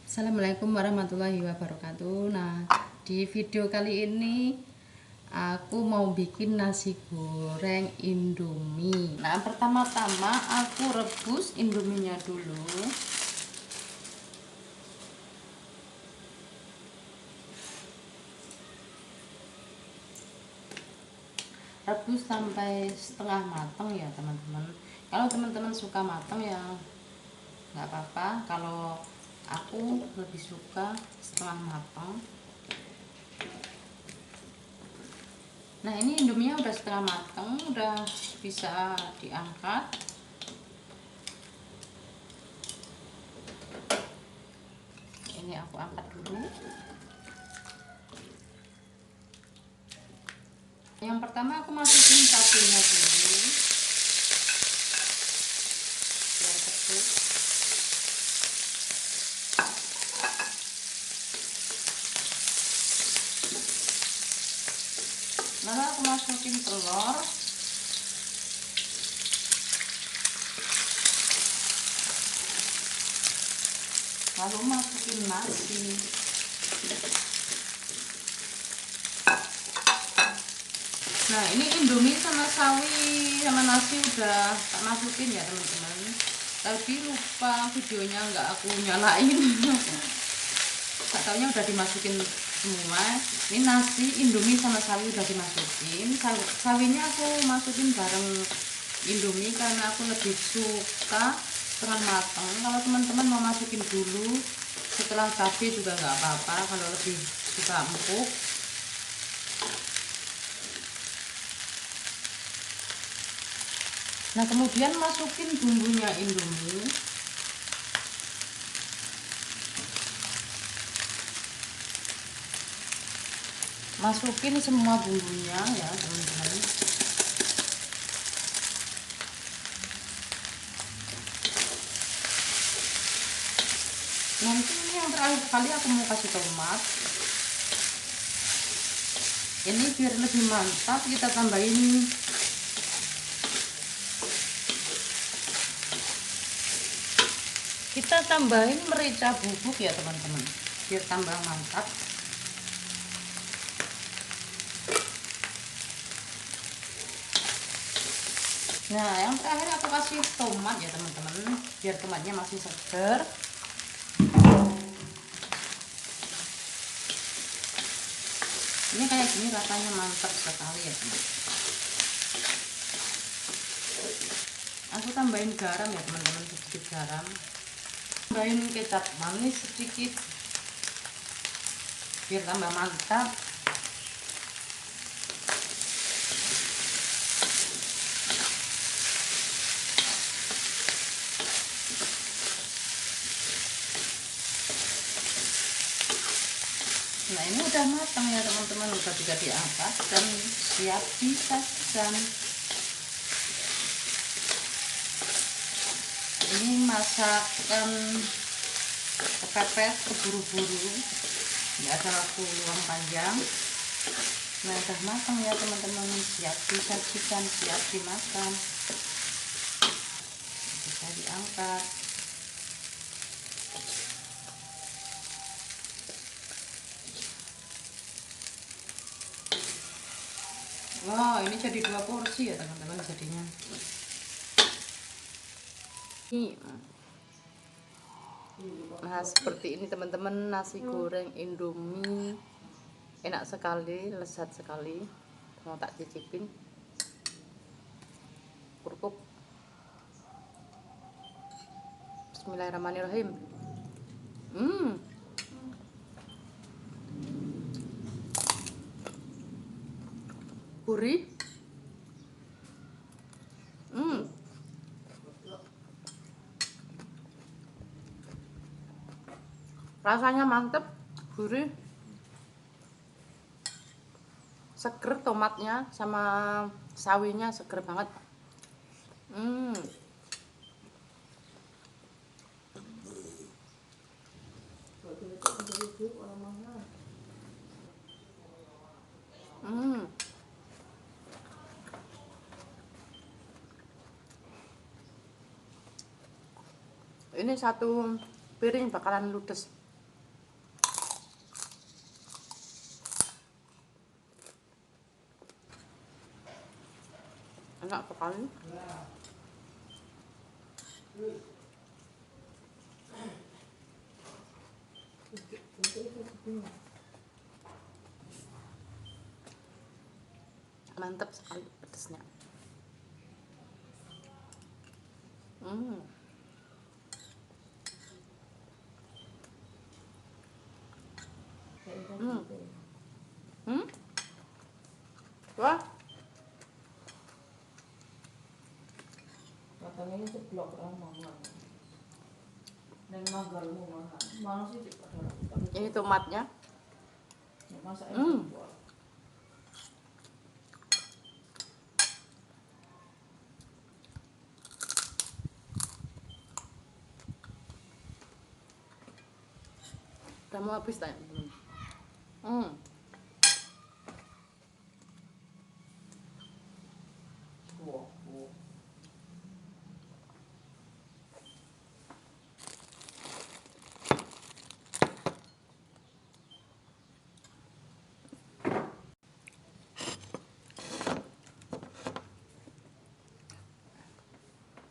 Assalamualaikum warahmatullahi wabarakatuh. Nah, di video kali ini aku mau bikin nasi goreng Indomie. Nah, pertama-tama aku rebus Indominya dulu. Rebus sampai setengah matang ya, teman-teman. Kalau teman-teman suka matang ya nggak apa-apa. Kalau aku lebih suka setengah matang. Nah, ini Indominya udah setengah matang, udah bisa diangkat. Ini aku angkat dulu. Yang pertama aku masukin cabenya dulu biar kecut. Lalu aku masukin telur. Lalu masukin nasi. Nah, ini Indomie sama sawi sama nasi udah tak masukin ya, teman-teman. Tadi lupa videonya nggak aku nyalain. Tak taunya udah dimasukin semua. Ini nasi, Indomie sama sawi udah dimasukin. Sawinya aku masukin bareng Indomie karena aku lebih suka setengah matang. Kalau teman-teman mau masukin dulu setelah cabai juga nggak apa-apa kalau lebih suka empuk. Nah, kemudian masukin bumbunya Indomie. Masukin semua bumbunya ya, teman-teman. Nanti yang terakhir kali aku mau kasih tomat. Ini biar lebih mantap kita tambahin merica bubuk ya, teman-teman, biar tambah mantap. Nah, yang terakhir aku kasih tomat ya, teman-teman, biar tomatnya masih segar. Ini kayak gini rasanya mantap sekali ya, teman. Aku tambahin garam ya, teman-teman, sedikit garam. Tambahin kecap manis sedikit biar tambah mantap. Nah, ini udah matang ya, teman-teman, udah bisa diangkat dan siap disajikan. Ini masakan kepepet keburu-buru, nggak ada waktu luang panjang. Nah, udah matang ya, teman-teman, siap disajikan, siap dimakan, bisa diangkat. Wow, ini jadi 2 porsi ya, teman-teman, jadinya. Nah, seperti ini, teman-teman, nasi goreng Indomie enak sekali, lezat sekali. Mau tak cicipin. Kurkup. Bismillahirrahmanirrahim. Gurih. Rasanya mantep, gurih, seger, tomatnya sama sawinya seger banget. Ini satu piring bakalan ludes. enak sekali. Mantap sekali pedasnya. Hmm. Wah, katanya ceblok mangan. Dan magalmu mangan. Mana sih ini tomatnya. Masak Udah mau habis tanya.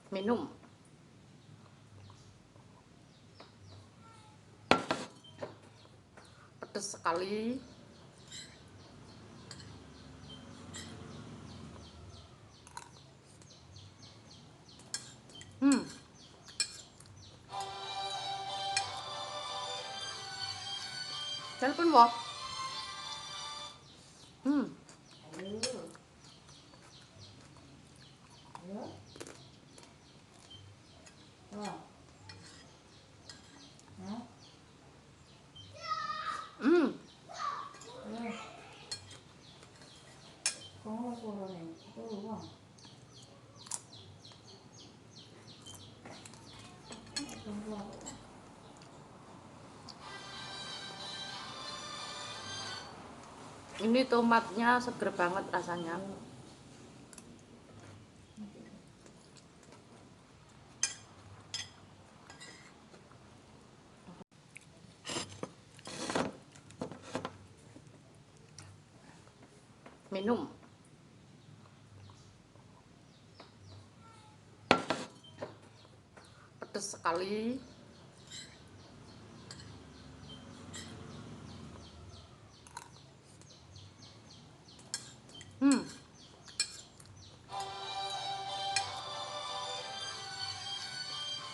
Minum. Pedas sekali. Telepon wah. Ini tomatnya seger banget rasanya. Minum. Pedas sekali.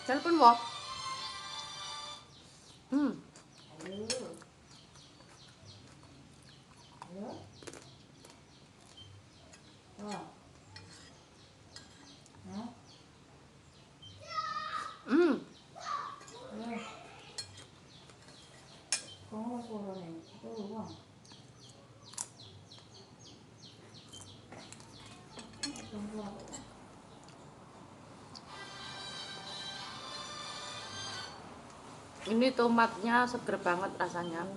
Telepon wah. Ini tomatnya seger banget rasanya.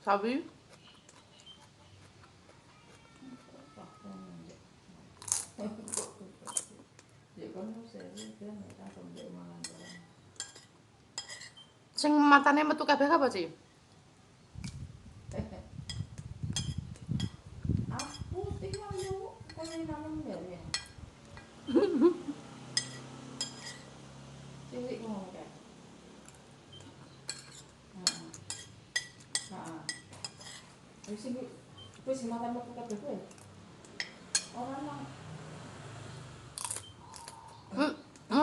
Sawi. Sing matane metu kabeh apa sih? Aku tinggal yuk, kalau nanam dari ya. Cilik ngomong kan. Wis makan metu kabeh kowe. Ora nang.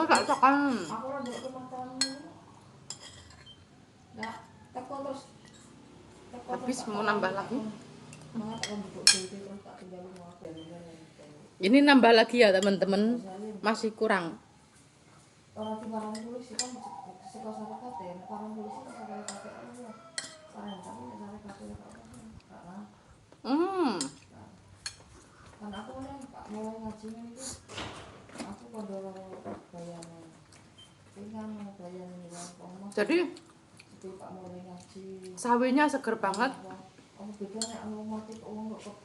Tak tekan. Aku ora ndelok kematamu. Nah, teko terus. Habis mau nambah lagi. Tak tinggal aku. Ini nambah lagi ya teman-teman. Masih kurang. Orang di barang tulis kan sekolah syarikat ya, barang tulis itu sekolah KPR ya. Barang tapi nek syarikat apa? Kan aku mulai ngaji ini aku kondo bayane. Tinggal bayane ya, Jadi Pak mulai ngaji. sawinya seger banget. Apa bedanya anu mati kok wong kok